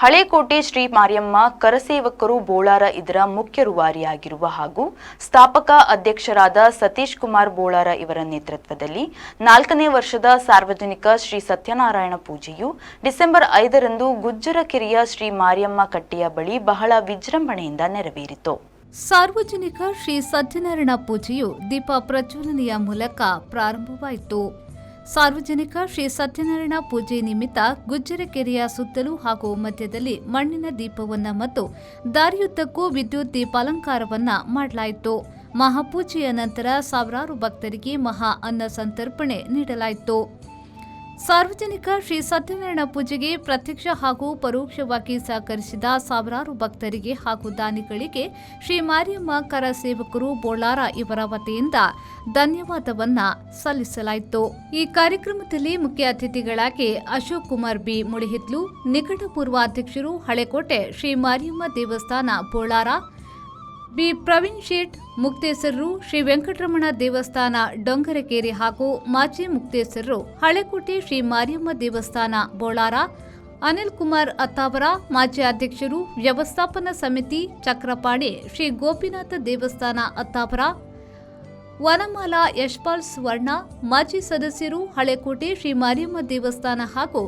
ಹಳೇಕೋಟೆ ಶ್ರೀ ಮಾರಿಯಮ್ಮ ಕರಸೇವಕರು ಬೋಳಾರ ಇದರ ಮುಖ್ಯ ರೂವಾರಿಯಾಗಿರುವ ಹಾಗೂ ಸ್ಥಾಪಕ ಅಧ್ಯಕ್ಷರಾದ ಸತೀಶ್ ಕುಮಾರ್ ಬೋಳಾರ ಇವರ ನೇತೃತ್ವದಲ್ಲಿ 4ನೇ ವರ್ಷದ ಸಾರ್ವಜನಿಕ ಶ್ರೀ ಸತ್ಯನಾರಾಯಣ ಪೂಜೆಯು ಡಿಸೆಂಬರ್ 5ರಂದು ಗುಜ್ಜರಕೆರೆಯ ಶ್ರೀ ಮಾರಿಯಮ್ಮ ಕಟ್ಟೆಯ ಬಳಿ ಬಹಳ ವಿಜೃಂಭಣೆಯಿಂದ ನೆರವೇರಿತು. ಸಾರ್ವಜನಿಕ ಶ್ರೀ ಸತ್ಯನಾರಾಯಣ ಪೂಜೆಯು ದೀಪ ಪ್ರಜ್ವಲನೆಯ ಮೂಲಕ ಪ್ರಾರಂಭವಾಯಿತು. ಸಾರ್ವಜನಿಕ ಶ್ರೀ ಸತ್ಯನಾರಾಯಣ ಪೂಜೆ ನಿಮಿತ್ತ ಗುಜ್ಜರಕೆರೆಯ ಸುತ್ತಲೂ ಹಾಗೂ ಮಧ್ಯದಲ್ಲಿ ಮಣ್ಣಿನ ದೀಪವನ್ನ ಮತ್ತು ದಾರಿಯುದ್ದಕ್ಕೂ ವಿದ್ಯುತ್ ದೀಪಾಲಂಕಾರವನ್ನ ಮಾಡಲಾಯಿತು. ಮಹಾಪೂಜೆಯ ನಂತರ ಸಾವಿರಾರು ಭಕ್ತರಿಗೆ ಮಹಾ ಅನ್ನ ಸಂತರ್ಪಣೆ ನೀಡಲಾಯಿತು. ಸಾರ್ವಜನಿಕ ಶ್ರೀ ಸತ್ಯನಾರಾಯಣ ಪೂಜೆಗೆ ಪ್ರತ್ಯಕ್ಷ ಹಾಗೂ ಪರೋಕ್ಷವಾಗಿ ಸಹಕರಿಸಿದ ಸಾವಿರಾರು ಭಕ್ತರಿಗೆ ಹಾಗೂ ದಾನಿಗಳಿಗೆ ಶ್ರೀ ಮಾರಿಯಮ್ಮ ಕರ ಸೇವಕರು ಬೋಳಾರ ಇವರ ವತಿಯಿಂದ ಧನ್ಯವಾದವನ್ನ ಸಲ್ಲಿಸಲಾಯಿತು. ಈ ಕಾರ್ಯಕ್ರಮದಲ್ಲಿ ಮುಖ್ಯ ಅತಿಥಿಗಳಾಗಿ ಅಶೋಕ್ ಕುಮಾರ್ ಬಿ ಮುಳಿಹಿತ್ಲು, ನಿಕಟಪೂರ್ವ ಅಧ್ಯಕ್ಷರು ಹಳೇಕೋಟೆ ಶ್ರೀ ಮಾರಿಯಮ್ಮ ದೇವಸ್ಥಾನ ಬೋಳಾರ, ಬಿ ಪ್ರವೀಣ್ ಶೇಟ್ ಮುಕ್ತೇಸರರು, ಶ್ರೀ ವೆಂಕಟರಮಣ ದೇವಸ್ಥಾನ ಡೊಂಗರಕೇರಿ ಹಾಗೂ ಮಾಜಿ ಮುಕ್ತೇಸರರು ಹಳೇಕೋಟೆ ಶ್ರೀ ಮಾರಿಯಮ್ಮ ದೇವಸ್ಥಾನ ಬೋಳಾರ, ಅನಿಲ್ ಕುಮಾರ್ ಅತ್ತಾವರ ಮಾಜಿ ಅಧ್ಯಕ್ಷರು ವ್ಯವಸ್ಥಾಪನಾ ಸಮಿತಿ ಚಕ್ರಪಾಣಿ ಶ್ರೀ ಗೋಪಿನಾಥ ದೇವಸ್ಥಾನ ಅತ್ತಾವರ, ವನಮಾಲಾ ಯಶ್ಪಾಲ್ ಸುವರ್ಣ ಮಾಜಿ ಸದಸ್ಯರು ಹಳೇಕೋಟೆ ಶ್ರೀ ಮಾರಿಯಮ್ಮ ದೇವಸ್ಥಾನ ಹಾಗೂ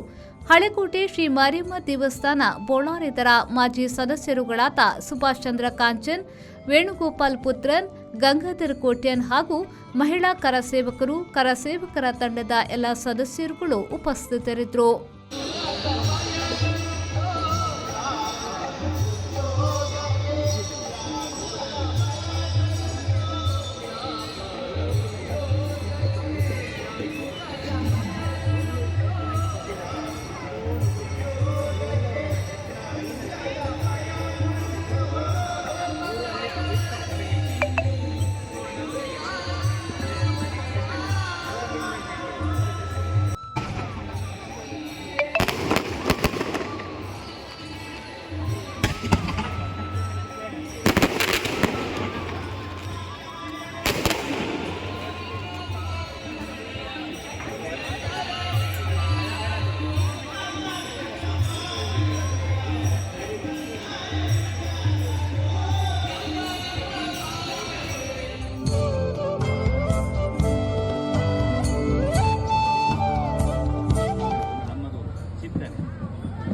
ಹಳೇಕೋಟೆ ಶ್ರೀ ಮಾರಿಯಮ್ಮ ದೇವಸ್ಥಾನ ಬೋಳಾರ ಮಾಜಿ ಸದಸ್ಯರುಗಳಾದ ಸುಭಾಷ್ ಚಂದ್ರ ಕಾಂಚನ್, ವೇಣುಗೋಪಾಲ್ ಪುತ್ರನ್, ಗಂಗಾಧರ್ ಕೋಟ್ಯನ್ ಹಾಗೂ ಮಹಿಳಾ ಕರಸೇವಕರ ತಂಡದ ಎಲ್ಲ ಸದಸ್ಯರುಗಳು ಉಪಸ್ಥಿತರಿದ್ದರು.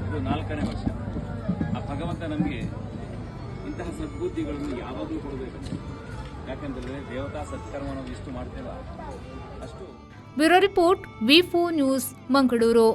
ಇದು 4ನೇ ವರ್ಷ. ಆ ಭಗವಂತ ನಮಗೆ ಇಂತಹ ಸದ್ಬುದ್ಧಿಗಳನ್ನು ಯಾವಾಗಲೂ ಕೊಡಬೇಕು. ಯಾಕೆಂದರೆ ದೇವತಾ ಸತ್ಕರ್ಮ ನಾವು ಎಷ್ಟು ಮಾಡ್ತೇವೆ ಅಷ್ಟು. Bureau report V4 news Mangaluru.